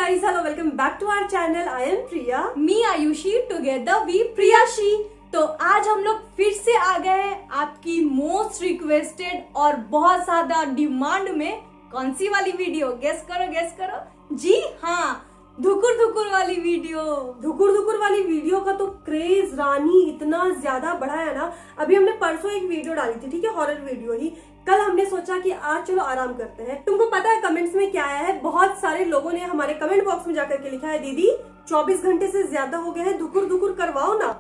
guys, hello, welcome back to our channel. I am Priya. मी Ayushi, together we Priyashi. तो आज हम लोग फिर से आ गए हैं आपकी मोस्ट रिक्वेस्टेड और बहुत ज्यादा डिमांड में। कौन सी वाली वीडियो? गेस करो। जी हाँ, धुकुर धुकुर वाली वीडियो। धुकुर धुकुर वाली वीडियो का तो क्रेज रानी इतना ज्यादा बढ़ा है ना। अभी हमने परसों एक वीडियो डाली थी, ठीक है, हॉरर वीडियो ही। कल हमने सोचा कि आज चलो आराम करते हैं। तुमको पता है कमेंट्स में क्या आया है? बहुत सारे लोगों ने हमारे कमेंट बॉक्स में जाकर के लिखा है, दीदी 24 घंटे से ज्यादा हो गए हैं, धुकुर धुकुर करवाओ ना।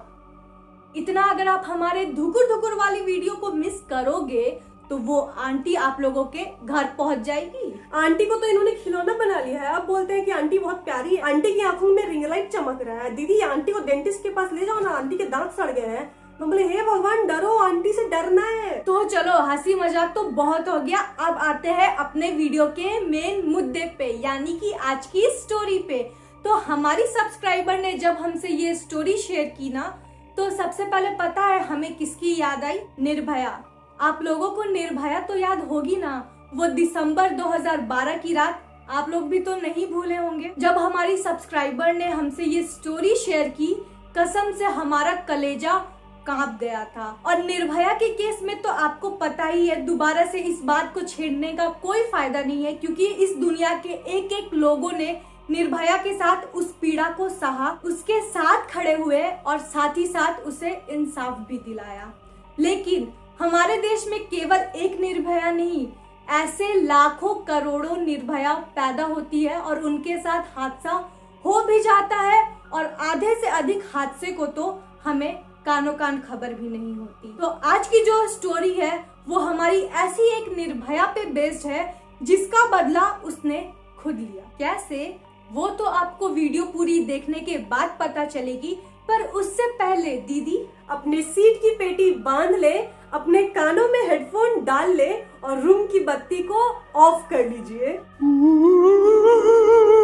इतना अगर आप हमारे धुकुर धुकुर वाली वीडियो को मिस करोगे तो वो आंटी आप लोगों के घर पहुंच जाएगी। आंटी को तो इन्होंने खिलौना बना लिया है। अब बोलते हैं कि आंटी बहुत प्यारी है, आंटी की आंखों में रिंग लाइट चमक रहा है। दीदी आंटी को डेंटिस्ट के पास ले जाओ ना, आंटी के दांत सड़ गए हैं। हम बोले हे भगवान, डरो, आंटी से डरना है। तो चलो हंसी मजाक तो बहुत हो गया, अब आते हैं अपने वीडियो के मेन मुद्दे पे, यानी कि आज की स्टोरी पे। तो हमारी सब्सक्राइबर ने जब हमसे ये स्टोरी शेयर की ना, तो सबसे पहले पता है हमें किसकी याद आई? निर्भया। आप लोगों को निर्भया तो याद होगी ना, वो दिसंबर 2012 की रात आप लोग भी तो नहीं भूले होंगे, जब हमारी सब्सक्राइबर ने हमसे ये स्टोरी शेयर की। कसम से हमारा कलेजा कांप गया था। और निर्भया के केस में तो आपको पता ही है, दोबारा से इस बात को छेड़ने का कोई फायदा नहीं है, क्योंकि इस दुनिया के एक एक लोगों ने निर्भया के साथ उस पीड़ा को सहा, उसके साथ खड़े हुए और साथ ही साथ उसे इंसाफ भी दिलाया। लेकिन हमारे देश में केवल एक निर्भया नहीं, ऐसे लाखों करोड़ों निर्भया पैदा होती है और उनके साथ हादसा हो भी जाता है, और आधे से अधिक हादसे को तो हमें कानो कान खबर भी नहीं होती। तो आज की जो स्टोरी है वो हमारी ऐसी एक निर्भया पे बेस्ड है, जिसका बदला उसने खुद लिया। कैसे, वो तो आपको वीडियो पूरी देखने के बाद पता चलेगी। पर उससे पहले दीदी अपने सीट की पेटी बांध ले, अपने कानों में हेडफोन डाल ले और रूम की बत्ती को ऑफ कर लीजिए।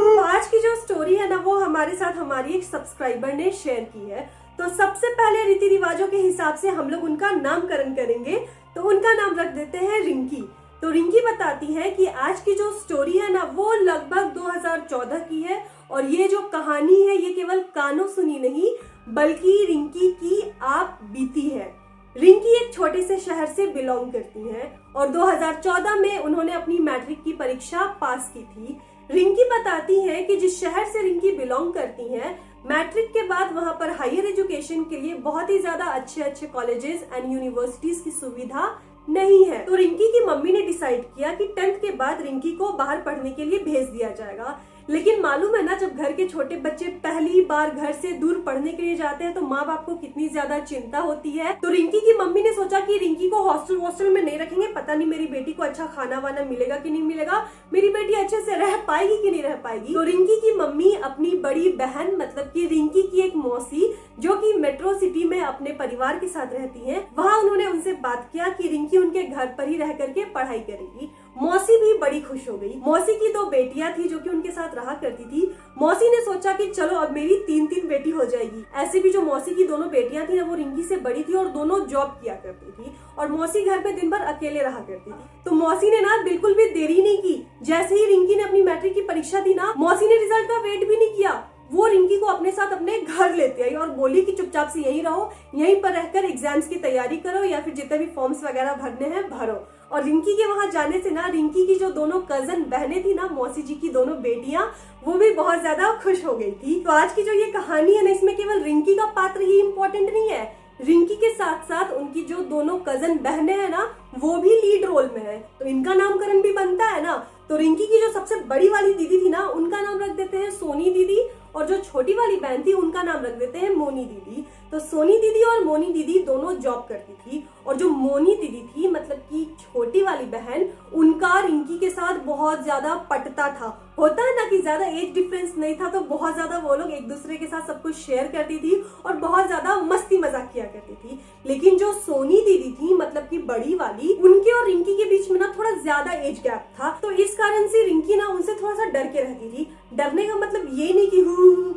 तो आज की जो स्टोरी है ना, वो हमारे साथ हमारी एक सब्सक्राइबर ने शेयर की है। तो सबसे पहले रीति रिवाजों के हिसाब से हम लोग उनका नामकरण करेंगे। तो उनका नाम रख देते हैं रिंकी। तो रिंकी बताती है कि आज की जो स्टोरी है ना, वो लगभग 2014 की है, और ये जो कहानी है ये केवल कानों सुनी नहीं, बल्कि रिंकी की आप बीती है। रिंकी एक छोटे से शहर से बिलोंग करती हैं और 2014 में उन्होंने अपनी मैट्रिक की परीक्षा पास की थी। रिंकी बताती है कि जिस शहर से रिंकी बिलोंग करती हैं, मैट्रिक के बाद वहां पर हायर एजुकेशन के लिए बहुत ही ज्यादा अच्छे कॉलेजेस एंड यूनिवर्सिटीज की सुविधा नहीं है। तो रिंकी की मम्मी ने डिसाइड किया कि 10th के बाद रिंकी को बाहर पढ़ने के लिए भेज दिया जाएगा। लेकिन मालूम है ना, जब घर के छोटे बच्चे पहली बार घर से दूर पढ़ने के लिए जाते हैं तो माँ बाप को कितनी ज्यादा चिंता होती है। तो रिंकी की मम्मी ने सोचा कि रिंकी को हॉस्टल में नहीं रखेंगे, पता नहीं मेरी बेटी को अच्छा खाना वाना मिलेगा कि नहीं मिलेगा, मेरी बेटी अच्छे से रह पाएगी कि नहीं रह पाएगी। तो रिंकी की मम्मी अपनी बड़ी बहन, मतलब कि रिंकी की एक मौसी जो कि मेट्रो सिटी में अपने परिवार के साथ रहती है, वहाँ उन्होंने उनसे बात किया कि रिंकी उनके घर पर ही रह करके पढ़ाई करेगी। मौसी भी बड़ी खुश हो गई। मौसी की 2 बेटियां थी जो कि उनके साथ रहा करती थी। मौसी ने सोचा कि चलो अब मेरी 3 बेटी हो जाएगी। ऐसे भी जो मौसी की दोनों बेटियां थी ना, वो रिंकी से बड़ी थी और दोनों जॉब किया करती थी, और मौसी घर पे दिन भर अकेले रहा करती थी। तो मौसी ने ना बिल्कुल भी देरी नहीं की। जैसे ही रिंकी ने अपनी मैट्रिक की परीक्षा दी ना, मौसी ने रिजल्ट का वेट भी नहीं किया, वो रिंकी को अपने साथ अपने घर लेते आई और बोली कि चुपचाप से यहीं रहो, यहीं पर रहकर एग्जाम्स की तैयारी करो या फिर जितने भी फॉर्म्स वगैरह भरने हैं भरो। और रिंकी के वहां जाने से ना, रिंकी की जो दोनों कजन बहनें थी ना, मौसी जी की दोनों बेटियां, वो भी बहुत ज्यादा खुश हो गई थी। तो आज की जो ये कहानी है ना, इसमें केवल रिंकी का पात्र ही इम्पोर्टेंट नहीं है, रिंकी के साथ साथ उनकी जो दोनों कजन बहनें हैं ना, वो भी लीड रोल में है। तो इनका नामकरण भी बनता है ना। तो रिंकी की जो सबसे बड़ी वाली दीदी थी ना, उनका नाम रख देते हैं सोनी दीदी, और जो छोटी वाली बहन थी उनका नाम रख देते हैं मोनी दीदी। तो सोनी दीदी और मोनी दीदी दोनों जॉब करती थी, और जो मोनी दीदी थी, मतलब कि छोटी वाली बहन, उनका रिंकी के साथ बहुत ज्यादा पटता था। होता है ना कि ज्यादा एज डिफरेंस नहीं था, तो बहुत ज्यादा वो लोग एक दूसरे के साथ सब कुछ शेयर करती थी और बहुत ज्यादा मस्ती मजाक किया करती थी। लेकिन जो सोनी दीदी थी, मतलब कि बड़ी वाली, उनके और रिंकी के बीच में ना थोड़ा ज्यादा एज गैप था। तो इस कारण से रिंकी ना उनसे थोड़ा सा डर के रहती थी। डरने का मतलब ये नहीं कि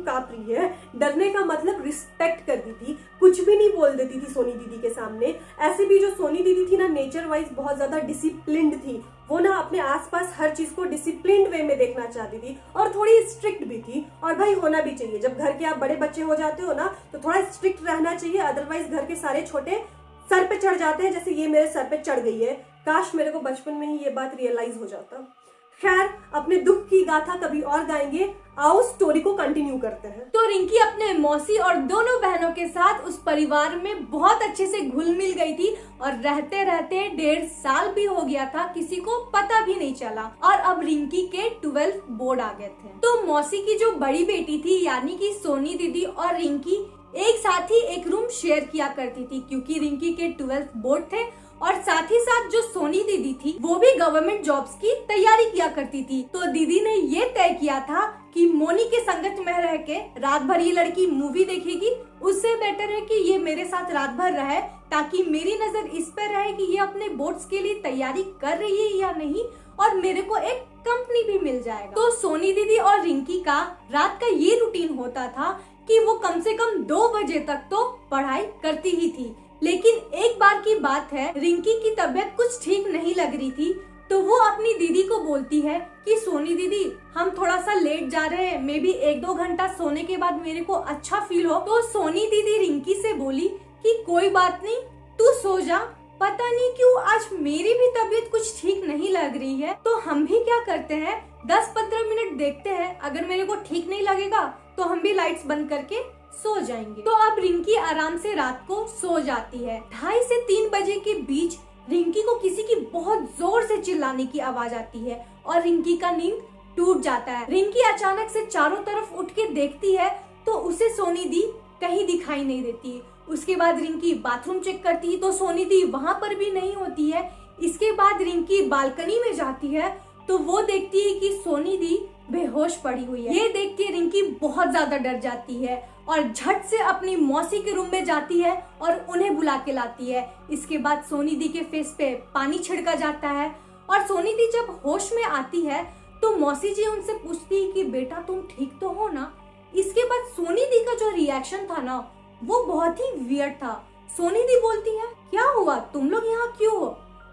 कांप रही है, डरने का मतलब रिस्पेक्ट करती थी, कुछ भी नहीं बोल देती थी सोनी दीदी के सामने। ऐसे भी जो सोनी दीदी थी ना, नेचर वाइज बहुत ज्यादा डिसिप्लिन्ड थी, वो ना अपने आसपास हर चीज को डिसिप्लिन्ड वे में देखना चाहती थी और थोड़ी स्ट्रिक्ट भी थी। और भाई होना भी चाहिए, जब घर के आप बड़े बच्चे हो जाते हो ना तो थोड़ा स्ट्रिक्ट रहना चाहिए, अदरवाइज घर के सारे छोटे सर पे चढ़ जाते हैं, जैसे ये मेरे सर पे चढ़ गई है। काश मेरे को बचपन में ही ये बात रियलाइज हो जाता। खैर, अपने दुख की गाथा कभी और गाएंगे, आओ स्टोरी को कंटिन्यू करते हैं। तो रिंकी अपने मौसी और दोनों बहनों के साथ उस परिवार में बहुत अच्छे से घुल मिल गई थी और रहते रहते 1.5 साल भी हो गया था, किसी को पता भी नहीं चला। और अब रिंकी के 12 बोर्ड आ गए थे। तो मौसी की जो बड़ी बेटी थी यानी कि सोनी दीदी और रिंकी एक साथ ही एक रूम शेयर किया करती थी, क्योंकि रिंकी के 12 बोर्ड थे और साथ ही साथ जो सोनी दीदी थी वो भी गवर्नमेंट जॉब्स की तैयारी किया करती थी। तो दीदी ने ये तय किया था कि मोनी के संगत में रह के रात भर ये लड़की मूवी देखेगी, उससे बेटर है कि ये मेरे साथ रात भर रहे, ताकि मेरी नजर इस पर रहे कि ये अपने बोर्ड्स के लिए तैयारी कर रही है या नहीं, और मेरे को एक कंपनी भी मिल जाएगा। तो सोनी दीदी और रिंकी का रात का ये रूटीन होता था कि वो कम से कम 2 बजे तक तो पढ़ाई करती ही थी। लेकिन एक बार की बात है, रिंकी की तबीयत कुछ ठीक नहीं लग रही थी, तो वो अपनी दीदी को बोलती है कि सोनी दीदी हम थोड़ा सा लेट जा रहे हैं, मे बी 1-2 घंटा सोने के बाद मेरे को अच्छा फील हो। तो सोनी दीदी रिंकी से बोली कि कोई बात नहीं, तू सो जा, पता नहीं क्यों आज मेरी भी तबीयत कुछ ठीक नहीं लग रही है। तो हम भी क्या करते हैं, 10-15 मिनट देखते हैं, अगर मेरे को ठीक नहीं लगेगा तो हम भी लाइट्स बंद करके सो जाएंगे। तो अब रिंकी आराम से रात को सो जाती है। 2:30 से 3 बजे के बीच रिंकी को किसी की बहुत जोर से चिल्लाने की आवाज आती है और रिंकी का नींद टूट जाता है। रिंकी अचानक से चारों तरफ उठ के देखती है तो उसे सोनी दी कहीं दिखाई नहीं देती। उसके बाद रिंकी बाथरूम चेक करती है तो सोनी दी वहाँ पर भी नहीं होती है। इसके बाद रिंकी बालकनी में जाती है तो वो देखती है कि सोनी दी बेहोश पड़ी हुई है। ये देख के रिंकी बहुत ज्यादा डर जाती है और झट से अपनी मौसी के रूम में जाती है और उन्हें बुला के लाती है। इसके बाद सोनी दी के फेस पे पानी छिड़का जाता है और सोनी दी जब होश में आती है तो मौसी जी उनसे पूछती है कि बेटा तुम ठीक तो हो ना। इसके बाद सोनी दी का जो रिएक्शन था ना वो बहुत ही वियर्ड था। सोनी दी बोलती है, क्या हुआ, तुम लोग यहाँ क्यों हो?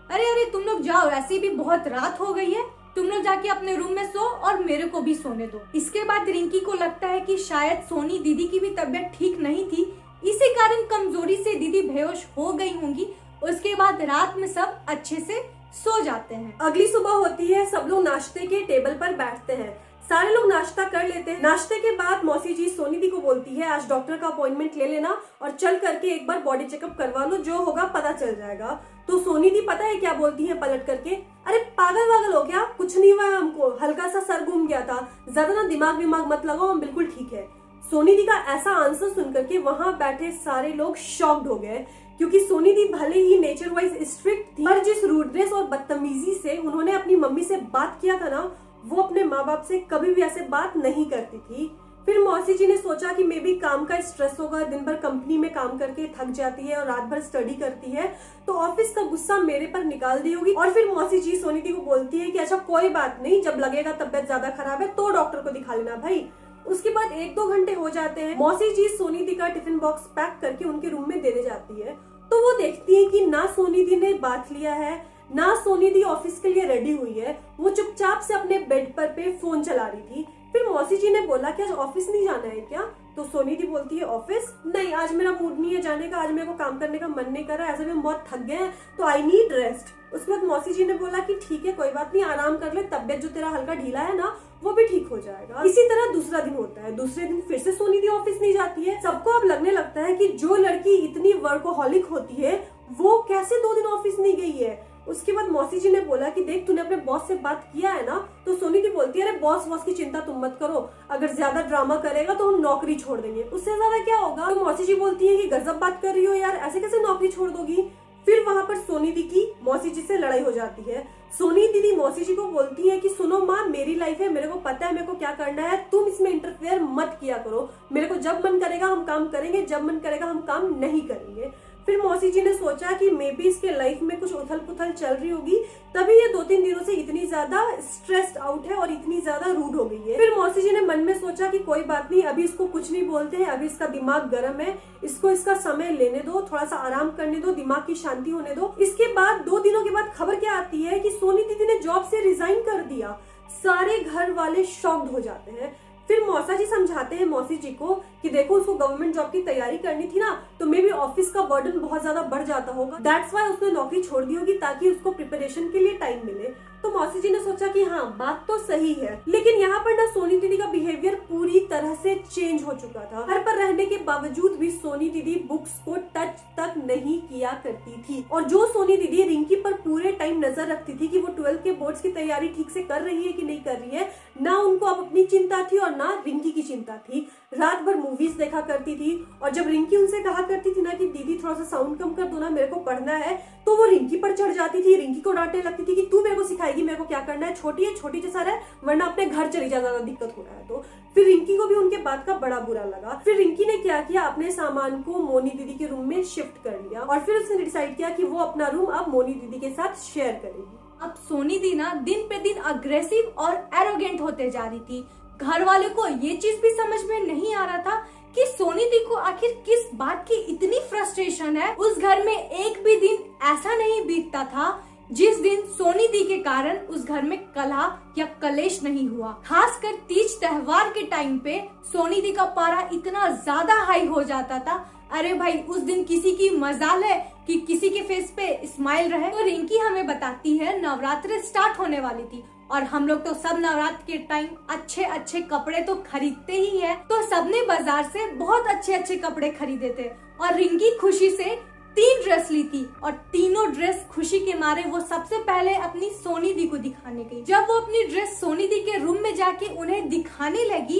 अरे तुम लोग जाओ, ऐसी भी बहुत रात हो गई है, तुम लोग जाके अपने रूम में सो और मेरे को भी सोने दो। इसके बाद रिंकी को लगता है कि शायद सोनी दीदी की भी तबीयत ठीक नहीं थी, इसी कारण कमजोरी से दीदी बेहोश हो गई होंगी। उसके बाद रात में सब अच्छे से सो जाते हैं। अगली सुबह होती है, सब लोग नाश्ते के टेबल पर बैठते हैं, सारे लोग नाश्ता कर लेते हैं। नाश्ते के बाद मौसी जी सोनी दी को बोलती है, आज डॉक्टर का अपॉइंटमेंट ले लेना और चल करके एक बार बॉडी चेकअप करवा लो, जो होगा पता चल जाएगा। तो सोनी दी पता है क्या बोलती है पलट करके, अरे पागल वागल हो क्या, कुछ नहीं हुआ है हमको, हल्का सा सर घूम गया था, ज्यादा ना दिमाग मत लगाओ, हम बिल्कुल ठीक है। सोनी दी का ऐसा आंसर सुनकर के वहां बैठे सारे लोग शॉक्ड हो गए, क्योंकि सोनी दी भले ही नेचर वाइज स्ट्रिक्ट थी, पर जिस रूडनेस और बदतमीजी से उन्होंने अपनी मम्मी से बात किया था ना, वो अपने माँ बाप से कभी भी ऐसे बात नहीं करती थी। फिर मौसी जी ने सोचा कि मे बी काम का स्ट्रेस होगा, दिन भर कंपनी में काम करके थक जाती है और रात भर स्टडी करती है, तो ऑफिस का गुस्सा मेरे पर निकाल दी होगी। और फिर मौसी जी सोनी दी को बोलती है कि अच्छा कोई बात नहीं, जब लगेगा तबीयत ज्यादा खराब है तो डॉक्टर को दिखा लेना भाई। उसके बाद 1-2 घंटे हो जाते हैं। मौसी जी सोनी दी का टिफिन बॉक्स पैक करके उनके रूम में देने जाती है, तो वो देखती है कि ना सोनी दी ने बात लिया है, ना सोनी दी ऑफिस के लिए रेडी हुई है, वो चुपचाप से अपने बेड पर पे फोन चला रही थी। फिर मौसी जी ने बोला कि आज ऑफिस नहीं जाना है क्या? तो सोनी दी बोलती है, ऑफिस नहीं, आज मेरा मूड नहीं है जाने का, आज मेरे को काम करने का मन नहीं कर रहा है, ऐसे भी हम बहुत थक गए हैं, तो आई नीड रेस्ट। उसके बाद मौसी जी ने बोला कि ठीक है कोई बात नहीं, आराम कर ले, तबियत जो तेरा हल्का ढीला है ना वो भी ठीक हो जाएगा। इसी तरह दूसरा दिन होता है। दूसरे दिन फिर से सोनी दी ऑफिस नहीं जाती है। सबको अब लगने लगता है कि जो लड़की इतनी वर्कोहॉलिक होती है वो कैसे 2 दिन ऑफिस नहीं गई है। उसके बाद मौसी जी ने बोला कि देख तूने अपने बॉस से बात किया है ना? तो सोनी दी बोलती है, अरे बॉस की चिंता तुम मत करो, अगर ज्यादा ड्रामा करेगा तो हम नौकरी छोड़ देंगे, उससे ज्यादा क्या होगा। तो मौसी जी बोलती है कि गजब बात कर रही हो यार, ऐसे कैसे नौकरी छोड़ दोगी। फिर वहां पर सोनी दी की मौसी जी से लड़ाई हो जाती है। सोनी दीदी मौसी जी को बोलती है कि सुनो माँ, मेरी लाइफ है, मेरे को पता है मेरे को क्या करना है, तुम इसमें इंटरफेयर मत किया करो, मेरे को जब मन करेगा हम काम करेंगे, जब मन करेगा हम काम नहीं करेंगे। फिर मौसी जी ने सोचा कि मे बी इसके लाइफ में कुछ उथल पुथल चल रही होगी, तभी ये 2-3 दिनों से इतनी ज्यादा स्ट्रेस्ड आउट है और इतनी ज्यादा रूड हो गई है। फिर मौसी जी ने मन में सोचा कि कोई बात नहीं, अभी इसको कुछ नहीं बोलते हैं, अभी इसका दिमाग गर्म है, इसको इसका समय लेने दो, थोड़ा सा आराम करने दो, दिमाग की शांति होने दो। इसके बाद 2 दिनों के बाद खबर क्या आती है कि सोनी दीदी ने जॉब से रिजाइन कर दिया। सारे घर वाले शॉक्ड हो जाते हैं। फिर मौसा जी समझाते हैं मौसी जी को कि देखो उसको गवर्नमेंट जॉब की तैयारी करनी थी ना, तो मे भी ऑफिस का बर्डन बहुत ज्यादा बढ़ जाता होगा, दैट्स व्हाई उसने नौकरी छोड़ दी होगी ताकि उसको प्रिपरेशन के लिए टाइम मिले। तो मौसी जी ने सोचा कि हाँ बात तो सही है, लेकिन यहाँ पर ना सोनी दीदी का बिहेवियर पूरी तरह से चेंज हो चुका था। घर पर रहने के बावजूद भी सोनी दीदी बुक्स को टच तक नहीं किया करती थी, और जो सोनी दीदी रिंकी पर पूरे टाइम नजर रखती थी कि वो 12th के बोर्ड्स की तैयारी ठीक से कर रही है कि नहीं कर रही है, ना उनको अब अपनी चिंता थी और ना रिंकी की चिंता थी। रात भर मूवीज देखा करती थी, और जब रिंकी उनसे कहा करती थी ना कि दीदी थोड़ा सा साउंड कम कर दो ना, मेरे को पढ़ना है, तो वो रिंकी पर चढ़ जाती थी, रिंकी को डांटने लगती थी कि तू मेरे को सिखाएगी मेरे को क्या करना है, छोटी है छोटी जैसा रहे, वरना अपने घर चली जा, ज्यादा दिक्कत हो रहा है। तो फिर रिंकी को भी उनके बात का बड़ा बुरा लगा। फिर रिंकी ने क्या किया, अपने सामान को मोनी दीदी के रूम में शिफ्ट कर लिया, और फिर उसने डिसाइड किया कि वो अपना रूम अब मोनी दीदी के साथ शेयर करेगी। अब सोनी दी ना दिन पे दिन अग्रेसिव और एरोगेंट होते जा रही थी। घर वाले को ये चीज भी समझ में नहीं आ रहा था कि सोनी दी को आखिर किस बात की इतनी फ्रस्ट्रेशन है। उस घर में एक भी दिन ऐसा नहीं बीतता था जिस दिन सोनी दी के कारण उस घर में कलह या कलेश नहीं हुआ। खासकर तीज त्योहार के टाइम पे सोनी दी का पारा इतना ज्यादा हाई हो जाता था। अरे भाई, उस दिन किसी की मजाल है कि किसी के फेस पे स्माइल रहे। तो रिंकी हमें बताती है नवरात्रि स्टार्ट होने वाली थी और हम लोग तो सब नवरात्र के टाइम अच्छे अच्छे कपड़े तो खरीदते ही है, तो सबने बाजार से बहुत अच्छे अच्छे कपड़े खरीदे थे और रिंकी खुशी से 3 ड्रेस ली थी और तीनों ड्रेस खुशी के मारे वो सबसे पहले अपनी सोनी दी को दिखाने गई। जब वो अपनी ड्रेस सोनी दी के रूम में जाके उन्हें दिखाने लगी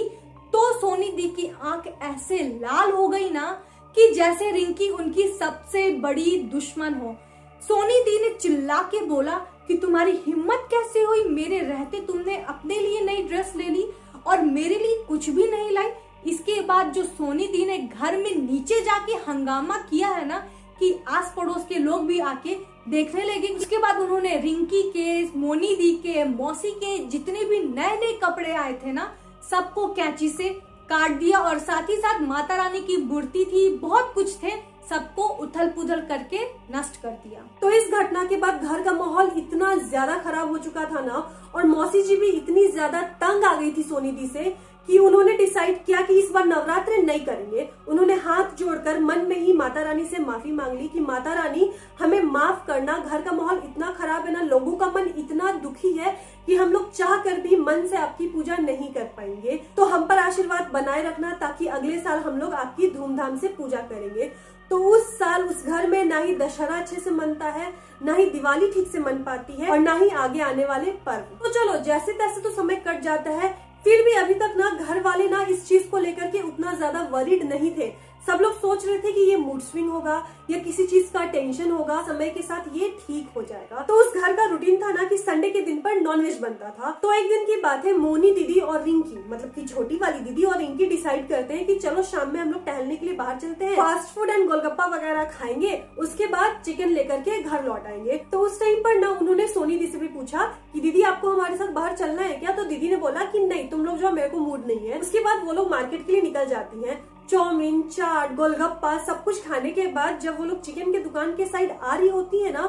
तो सोनी दी की आंख ऐसे लाल हो गई ना कि जैसे रिंकी उनकी सबसे बड़ी दुश्मन हो। सोनी दी ने चिल्ला के बोला कि तुम्हारी हिम्मत कैसे हुई, मेरे रहते तुमने अपने लिए नई ड्रेस ले ली और मेरे लिए कुछ भी नहीं लाई। इसके बाद जो सोनी दी ने घर में नीचे जाके हंगामा किया है ना कि आस पड़ोस के लोग भी आके देखने लगे। उसके बाद उन्होंने रिंकी के, मोनी दी के, मौसी के जितने भी नए नए कपड़े आए थे ना, सबको कैंची से काट दिया और साथ ही साथ माता रानी की मूर्ति थी, बहुत कुछ थे, सबको उथल पुथल करके नष्ट कर दिया। तो इस घटना के बाद घर का माहौल इतना ज्यादा खराब हो चुका था ना, और मौसी जी भी इतनी ज्यादा तंग आ गई थी सोनी दी से कि उन्होंने डिसाइड किया कि इस बार नवरात्रि नहीं करेंगे। उन्होंने हाथ जोड़कर मन में ही माता रानी से माफी मांग ली कि माता रानी हमें माफ करना, घर का माहौल इतना खराब है ना, लोगों का मन इतना दुखी है कि हम लोग चाह कर भी मन से आपकी पूजा नहीं कर पाएंगे, तो हम पर आशीर्वाद बनाए रखना ताकि अगले साल हम लोग आपकी धूमधाम से पूजा करेंगे। तो उस साल उस घर में ना ही दशहरा अच्छे से मनता है, ना ही दिवाली ठीक से मन पाती है, और ना ही आगे आने वाले पर्व। तो चलो जैसे तैसे तो समय कट जाता है, फिर भी अभी तक ना घर वाले ना इस चीज को लेकर के उतना ज्यादा वरीड नहीं थे। सब लोग सोच रहे थे कि ये मूड स्विंग होगा या किसी चीज का टेंशन होगा, समय के साथ ये ठीक हो जाएगा। तो उस घर का रूटीन था ना कि संडे के दिन पर नॉनवेज बनता था। तो एक दिन की बात है, मोनी दीदी और रिंकी, मतलब कि छोटी वाली दीदी और रिंकी डिसाइड करते हैं कि चलो शाम में हम लोग टहलने के लिए बाहर चलते हैं, फास्ट फूड एंड गोलगप्पा वगैरह खाएंगे, उसके बाद चिकन लेकर के घर लौट आएंगे। तो उस टाइम पर ना उन्होंने सोनी दी से भी पूछा कि दीदी आपको हमारे साथ बाहर चलना है क्या? तो दीदी ने बोला कि नहीं, तुम लोग जो, मेरे को मूड नहीं है। उसके बाद वो लोग मार्केट के लिए निकल जाती है। चाउमीन, चाट, गोलगप्पा सब कुछ खाने के बाद जब वो लोग चिकन के दुकान के साइड आ रही होती है ना,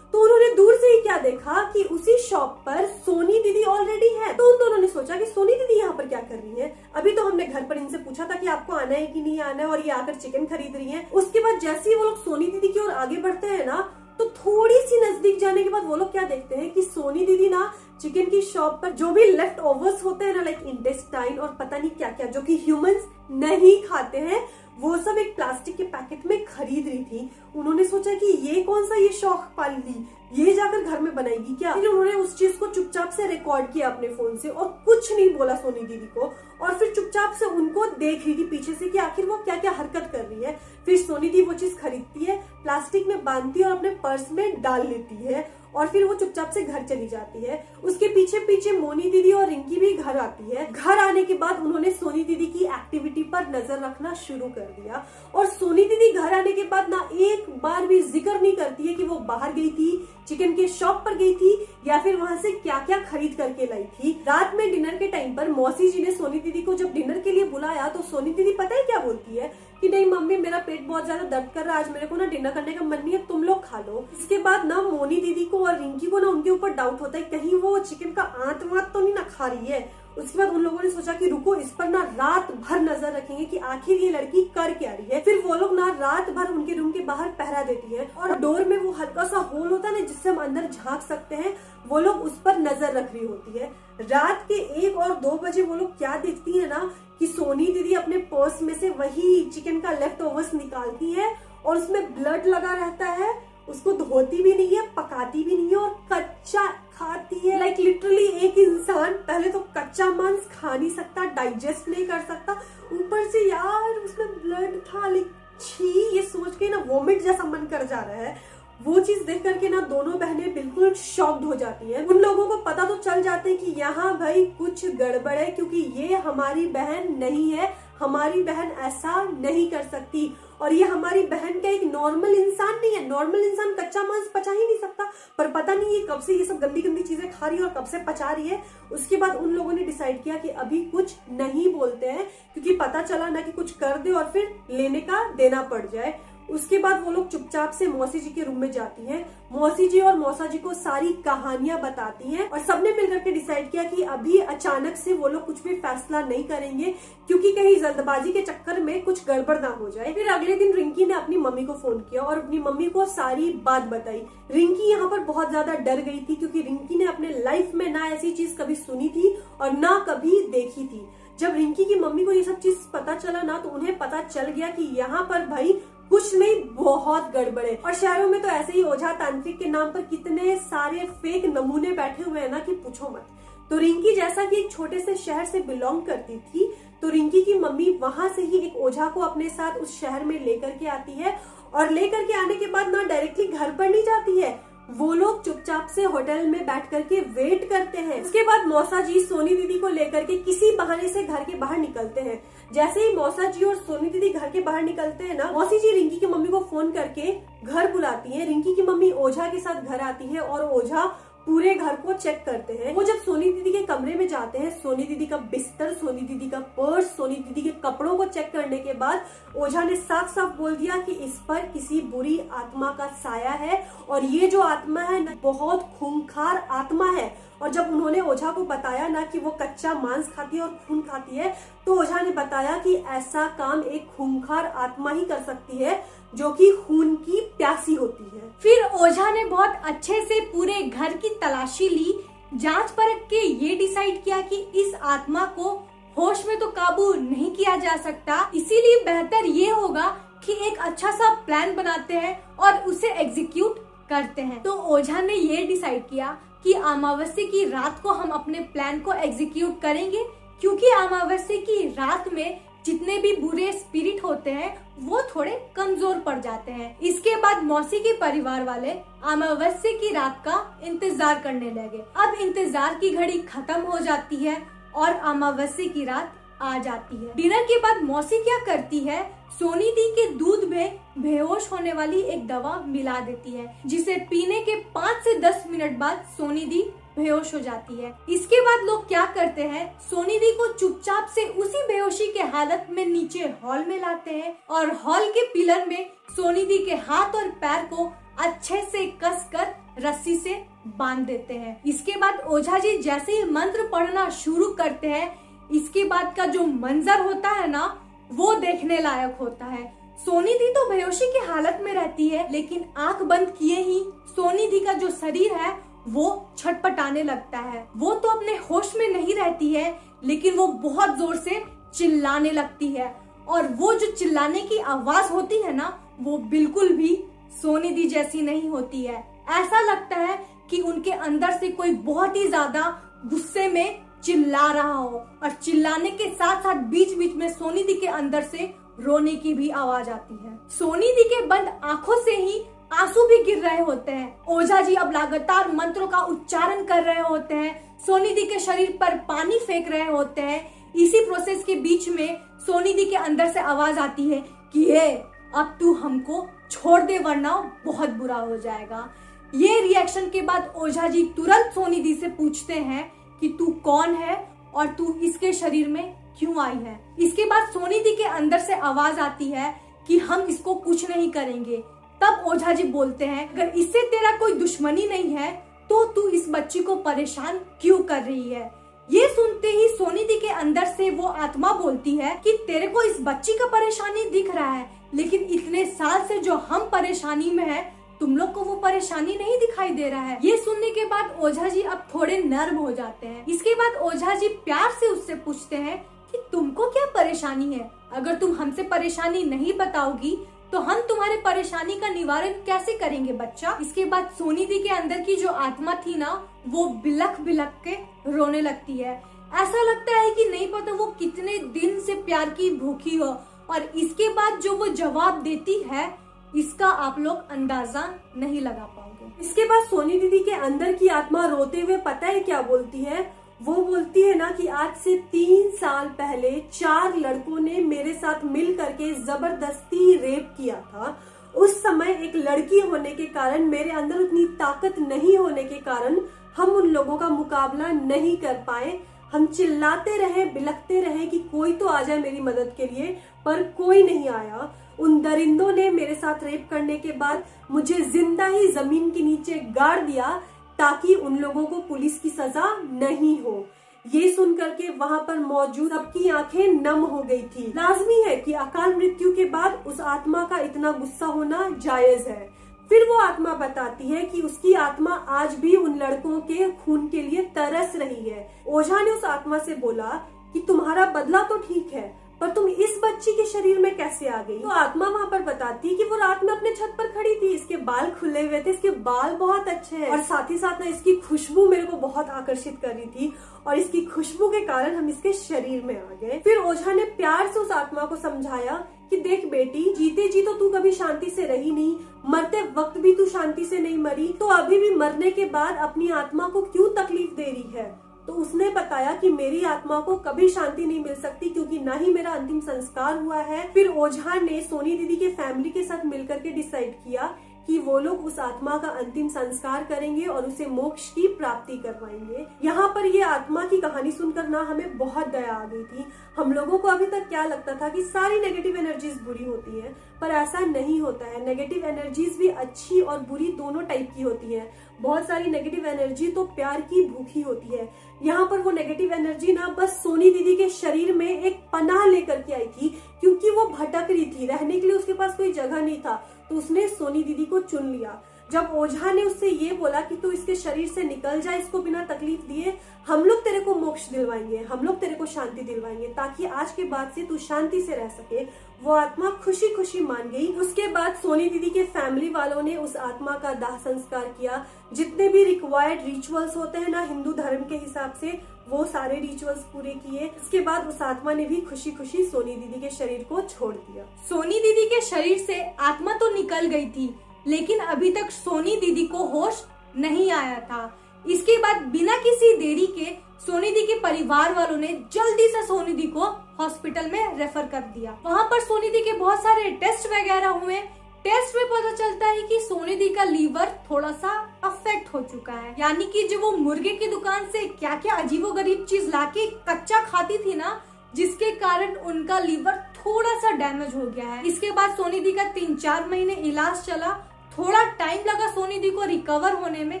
तो उन्होंने दूर से ही क्या देखा कि उसी शॉप पर सोनी दीदी ऑलरेडी है। तो उन दोनों ने सोचा कि सोनी दीदी यहाँ पर क्या कर रही है? अभी तो हमने घर पर इनसे पूछा था कि आपको आना है कि नहीं आना है, और ये आकर चिकन खरीद रही है। उसके बाद जैसे ही वो लोग सोनी दीदी की ओर आगे बढ़ते हैं ना, तो थोड़ी सी नजदीक जाने के बाद वो लोग क्या देखते हैं कि सोनी दीदी ना चिकन की शॉप पर जो भी लेफ्ट ओवर्स होते हैं ना, लाइक इंटेस्टाइन और पता नहीं क्या क्या, जो कि ह्यूमंस नहीं खाते हैं, वो सब एक प्लास्टिक के पैकेट में खरीद रही थी। उन्होंने सोचा कि ये कौन सा ये शौक पाल ली, ये जाकर घर में बनाएगी क्या? फिर उन्होंने उस चीज को चुपचाप से रिकॉर्ड किया अपने फोन से और कुछ नहीं बोला सोनी दीदी को, और फिर चुपचाप से उनको देख रही थी पीछे से कि आखिर वो क्या क्या हरकत कर रही है। फिर सोनी दी वो चीज खरीदती है, प्लास्टिक में बांधती है और अपने पर्स में डाल लेती है, और फिर वो चुपचाप से घर चली जाती है। उसके पीछे पीछे मोनी दीदी और रिंकी भी घर आती है। घर आने के बाद उन्होंने सोनी दीदी की एक्टिविटी पर नजर रखना शुरू कर दिया और सोनी दीदी घर आने के बाद ना एक बार भी जिक्र नहीं करती है कि वो बाहर गई थी, चिकन के शॉप पर गई थी या फिर वहां से क्या क्या खरीद करके लाई थी। रात में डिनर के टाइम पर मौसी जी ने सोनी दीदी को जब डिनर के लिए बुलाया तो सोनी दीदी पता है क्या बोलती है कि नहीं मम्मी, मेरा पेट बहुत ज्यादा दर्द कर रहा है, आज मेरे को ना डिनर करने का मन नहीं है, तुम लोग खा लो। इसके बाद ना मोनी दीदी को और रिंकी को ना उनके ऊपर डाउट होता है कहीं वो चिकन का आंत वात तो नहीं ना खा रही है। उसके बाद उन लोगों ने सोचा कि रुको, इस पर ना रात भर नजर रखेंगे कि आखिर ये लड़की कर क्या रही है। फिर वो लोग ना रात भर उनके रूम के बाहर पहरा देती है और डोर में वो हल्का सा होल होता है ना जिससे हम अंदर झांक सकते हैं, वो लोग उस पर नजर रख रही होती है। रात के 1 और 2 बजे वो लोग क्या देखती है ना कि सोनी दीदी अपने पर्स में से वही चिकन का लेफ्ट ओवर्स निकालती है और उसमें ब्लड लगा रहता है। उसको धोती भी नहीं है, पकाती भी नहीं है और कच्चा खाती है। लाइक लिटरली एक इंसान पहले तो कच्चा मांस खा नहीं सकता, डाइजेस्ट नहीं कर सकता, ऊपर से यार उसमें ब्लड था। लाइक छी, ये सोच के ना वोमिट जैसा मन कर जा रहा है। वो चीज देख करके ना दोनों बहनें बिल्कुल शॉक्ड हो जाती हैं। उन लोगों को पता तो चल जाते हैं कि यहाँ भाई कुछ गड़बड़ है, क्योंकि ये हमारी बहन नहीं है, हमारी बहन ऐसा नहीं कर सकती और ये हमारी बहन का एक नॉर्मल इंसान नहीं है। नॉर्मल इंसान कच्चा मांस पचा ही नहीं सकता, पर पता नहीं ये कब से ये सब गंदी गंदी चीजें खा रही है और कब से पचा रही है। उसके बाद उन लोगों ने डिसाइड किया कि अभी कुछ नहीं बोलते हैं, क्योंकि पता चला ना कि कुछ कर दे और फिर लेने का देना पड़ जाए। उसके बाद वो लोग चुपचाप से मौसी जी के रूम में जाती हैं। मौसी जी और मौसा जी को सारी कहानियां बताती हैं और सबने मिलकर के डिसाइड किया कि अभी अचानक से वो लोग कुछ भी फैसला नहीं करेंगे, क्योंकि कहीं जल्दबाजी के चक्कर में कुछ गड़बड़ ना हो जाए। फिर अगले दिन रिंकी ने अपनी मम्मी को फोन किया और अपनी मम्मी को सारी बात बताई। रिंकी यहाँ पर बहुत ज्यादा डर गई थी, क्योंकि रिंकी ने अपने लाइफ में ना ऐसी चीज कभी सुनी थी और ना कभी देखी थी। जब रिंकी की मम्मी को ये सब चीज पता चला ना तो उन्हें पता चल गया कि यहाँ पर भाई कुछ नहीं, बहुत गड़बड़ है। और शहरों में तो ऐसे ही ओझा तांत्रिक के नाम पर कितने सारे फेक नमूने बैठे हुए हैं ना कि पूछो मत। तो रिंकी जैसा कि एक छोटे से शहर से बिलोंग करती थी, तो रिंकी की मम्मी वहां से ही एक ओझा को अपने साथ उस शहर में लेकर के आती है और लेकर के आने के बाद ना डायरेक्टली घर पर नहीं जाती है, वो लोग चुपचाप से होटल में बैठ करके वेट करते हैं। उसके बाद मौसा जी सोनी दीदी को लेकर के किसी बहाने से घर के बाहर निकलते हैं। जैसे ही मौसा जी और सोनी दीदी घर के बाहर निकलते हैं ना, मौसी जी रिंकी की मम्मी को फोन करके घर बुलाती है। रिंकी की मम्मी ओझा के साथ घर आती है और ओझा पूरे घर को चेक करते हैं। वो जब सोनी दीदी के कमरे में जाते हैं, सोनी दीदी का बिस्तर, सोनी दीदी का पर्स, सोनी दीदी के कपड़ों को चेक करने के बाद ओझा ने साफ साफ बोल दिया कि इस पर किसी बुरी आत्मा का साया है और ये जो आत्मा है ना बहुत खूंखार आत्मा है। और जब उन्होंने ओझा को बताया ना कि वो कच्चा मांस खाती है और खून खाती है, तो ओझा ने बताया कि ऐसा काम एक खूंखार आत्मा ही कर सकती है जो कि खून की प्यासी होती है। फिर ओझा ने बहुत अच्छे से पूरे घर की तलाशी ली, जांच परख के ये डिसाइड किया कि इस आत्मा को होश में तो काबू नहीं किया जा सकता, इसीलिए बेहतर ये होगा कि एक अच्छा सा प्लान बनाते हैं और उसे एग्जीक्यूट करते हैं। तो ओझा ने ये डिसाइड किया कि अमावस्या की रात को हम अपने प्लान को एग्जीक्यूट करेंगे, क्योंकि अमावस्या की रात में जितने भी बुरे स्पिरिट होते हैं वो थोड़े कमजोर पड़ जाते हैं। इसके बाद मौसी के परिवार वाले अमावस्या की रात का इंतजार करने लगे। अब इंतजार की घड़ी खत्म हो जाती है और अमावस्या की रात आ जाती है। डिनर के बाद मौसी क्या करती है, सोनी दी के दूध में बेहोश होने वाली एक दवा मिला देती है, जिसे पीने के 5 से 10 मिनट बाद सोनी दी बेहोश हो जाती है। इसके बाद लोग क्या करते हैं, सोनी दी को चुपचाप से उसी बेहोशी के हालत में नीचे हॉल में लाते हैं और हॉल के पिलर में सोनी दी के हाथ और पैर को अच्छे से कसकर रस्सी से बांध देते हैं। इसके बाद ओझा जी जैसे ही मंत्र पढ़ना शुरू करते हैं, इसके बाद का जो मंजर होता है ना वो देखने लायक होता है। सोनी दी तो बेहोशी की हालत में रहती है, लेकिन आंख बंद किए ही सोनी दी का जो शरीर है वो छटपटाने लगता है। वो तो अपने होश में नहीं रहती है, लेकिन वो बहुत जोर से चिल्लाने लगती है और वो जो चिल्लाने की आवाज होती है ना वो बिल्कुल भी सोनी दी जैसी नहीं होती है। ऐसा लगता है कि उनके अंदर से कोई बहुत ही ज्यादा गुस्से में चिल्ला रहा हो और चिल्लाने के साथ साथ बीच बीच में सोनी दी के अंदर से रोने की भी आवाज आती है। सोनी दी के बंद आंखों से ही आंसू भी गिर रहे होते हैं। ओझा जी अब लगातार मंत्रों का उच्चारण कर रहे होते हैं, सोनिधि के शरीर पर पानी फेंक रहे होते हैं। इसी प्रोसेस के बीच में सोनिधि के अंदर से आवाज आती है कि ये अब तू हमको छोड़ दे वरना बहुत बुरा हो जाएगा। ये रिएक्शन के बाद ओझा जी तुरंत सोनिधि से पूछते हैं कि तू कौन है और तू इसके शरीर में क्यों आई है। इसके बाद सोनिधि के अंदर से आवाज आती है कि हम इसको कुछ नहीं करेंगे। तब ओझा जी बोलते हैं अगर इससे तेरा कोई दुश्मनी नहीं है तो तू इस बच्ची को परेशान क्यों कर रही है। ये सुनते ही सोनिधि के अंदर से वो आत्मा बोलती है कि तेरे को इस बच्ची का परेशानी दिख रहा है, लेकिन इतने साल से जो हम परेशानी में है तुम लोग को वो परेशानी नहीं दिखाई दे रहा है। ये सुनने के बाद ओझा जी अब थोड़े नर्म हो जाते हैं। इसके बाद ओझा जी प्यार से उससे पूछते हैं कि तुमको क्या परेशानी है, अगर तुम हमसे परेशानी नहीं बताओगी तो हम तुम्हारे परेशानी का निवारण कैसे करेंगे बच्चा। इसके बाद सोनिधि के अंदर की जो आत्मा थी ना वो बिलख बिलख के रोने लगती है। ऐसा लगता है कि नहीं पता वो कितने दिन से प्यार की भूखी हो। और इसके बाद जो वो जवाब देती है इसका आप लोग अंदाजा नहीं लगा पाओगे। इसके बाद सोनी दीदी के अंदर की आत्मा रोते हुए पता है क्या बोलती है, वो बोलती है ना कि आज से 3 साल पहले 4 लड़कों ने मेरे साथ मिल करके जबरदस्ती रेप किया था। उस समय एक लड़की होने के कारण, मेरे अंदर उतनी ताकत नहीं होने के कारण हम उन लोगों का मुकाबला नहीं कर पाए। हम चिल्लाते रहे, बिलखते रहे कि कोई तो आ जाए मेरी मदद के लिए, पर कोई नहीं आया। उन दरिंदों ने मेरे साथ रेप करने के बाद मुझे जिंदा ही जमीन के नीचे गाड़ दिया ताकि उन लोगों को पुलिस की सजा नहीं हो। ये सुन करके वहां पर मौजूद सबकी आंखें नम हो गई थी। लाजमी है कि अकाल मृत्यु के बाद उस आत्मा का इतना गुस्सा होना जायज है। फिर वो आत्मा बताती है कि उसकी आत्मा आज भी उन लड़कों के खून के लिए तरस रही है। ओझा ने उस आत्मा से बोला कि तुम्हारा बदला तो ठीक है, पर तुम इस बच्ची के शरीर में कैसे आ गई। तो आत्मा वहाँ पर बताती है कि वो रात में अपने छत पर खड़ी थी, इसके बाल खुले हुए थे, इसके बाल बहुत अच्छे हैं और साथ ही साथ ना इसकी खुशबू मेरे को बहुत आकर्षित कर रही थी और इसकी खुशबू के कारण हम इसके शरीर में आ गए। फिर ओझा ने प्यार से उस आत्मा को समझाया कि देख बेटी, जीते जी तो तू कभी शांति से रही नहीं, मरते वक्त भी तू शांति से नहीं मरी, तो अभी भी मरने के बाद अपनी आत्मा को क्यों तकलीफ दे रही है। तो उसने बताया कि मेरी आत्मा को कभी शांति नहीं मिल सकती क्योंकि ना ही मेरा अंतिम संस्कार हुआ है। फिर ओझा ने सोनी दीदी के फैमिली के साथ मिलकर के डिसाइड किया कि वो लोग उस आत्मा का अंतिम संस्कार करेंगे और उसे मोक्ष की प्राप्ति करवाएंगे। यहाँ पर ये आत्मा की कहानी सुनकर ना हमें बहुत दया आ गई थी। हम लोगों को अभी तक क्या लगता था कि सारी नेगेटिव एनर्जीज बुरी होती है, पर ऐसा नहीं होता है। नेगेटिव एनर्जीज भी अच्छी और बुरी दोनों टाइप की होती है। बहुत सारी नेगेटिव एनर्जी तो प्यार की भूखी होती है। यहाँ पर वो नेगेटिव एनर्जी ना बस सोनी दीदी के शरीर में एक पनाह लेकर के आई थी, क्योंकि वो भटक रही थी, रहने के लिए उसके पास कोई जगह नहीं था, तो उसने सोनी दीदी को चुन लिया। जब ओझा ने उससे ये बोला कि तू इसके शरीर से निकल जा, इसको बिना तकलीफ दिए, हम लोग तेरे को मोक्ष दिलवाएंगे, हम लोग तेरे को शांति दिलवाएंगे ताकि आज के बाद से तू शांति से रह सके, वो आत्मा खुशी खुशी मान गई। उसके बाद सोनी दीदी के फैमिली वालों ने उस आत्मा का दाह संस्कार किया। जितने भी रिक्वायर्ड रिचुअल्स होते हैं ना हिंदू धर्म के हिसाब से, वो सारे रिचुअल्स पूरे किए। उसके बाद उस आत्मा ने भी खुशी खुशी सोनी दीदी के शरीर को छोड़ दिया। सोनी दीदी के शरीर से आत्मा तो निकल गई थी, लेकिन अभी तक सोनी दीदी को होश नहीं आया था। इसके बाद बिना किसी देरी के सोनी दी के परिवार वालों ने जल्दी से सोनी दी को हॉस्पिटल में रेफर कर दिया। वहाँ पर सोनी दी के बहुत सारे टेस्ट वगैरह हुए। टेस्ट में पता चलता है कि सोनी दी का लीवर थोड़ा सा अफेक्ट हो चुका है, यानी कि जो वो मुर्गे की दुकान से क्या क्या अजीबोगरीब चीज लाके कच्चा खाती थी ना, जिसके कारण उनका लीवर थोड़ा सा डैमेज हो गया है। इसके बाद सोनी दी का 3-4 महीने इलाज चला। थोड़ा टाइम लगा सोनी दी को रिकवर होने में,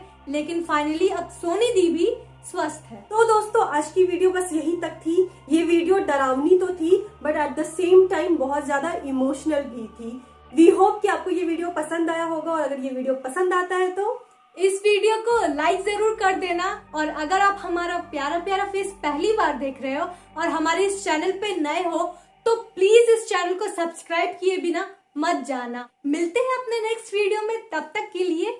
लेकिन फाइनली अब सोनी दी भी स्वस्थ है। तो दोस्तों आज की वीडियो बस यही तक थी। ये वीडियो डरावनी तो थी, but at the same time बहुत ज्यादा इमोशनल भी थी। वी होप कि आपको ये वीडियो पसंद आया होगा, और अगर ये वीडियो पसंद आता है तो इस वीडियो को लाइक जरूर कर देना। और अगर आप हमारा प्यारा प्यारा फेस पहली बार देख रहे हो और हमारे इस चैनल पे नए हो तो प्लीज इस चैनल को सब्सक्राइब किए बिना मत जाना। मिलते हैं अपने नेक्स्ट वीडियो में, तब तक के लिए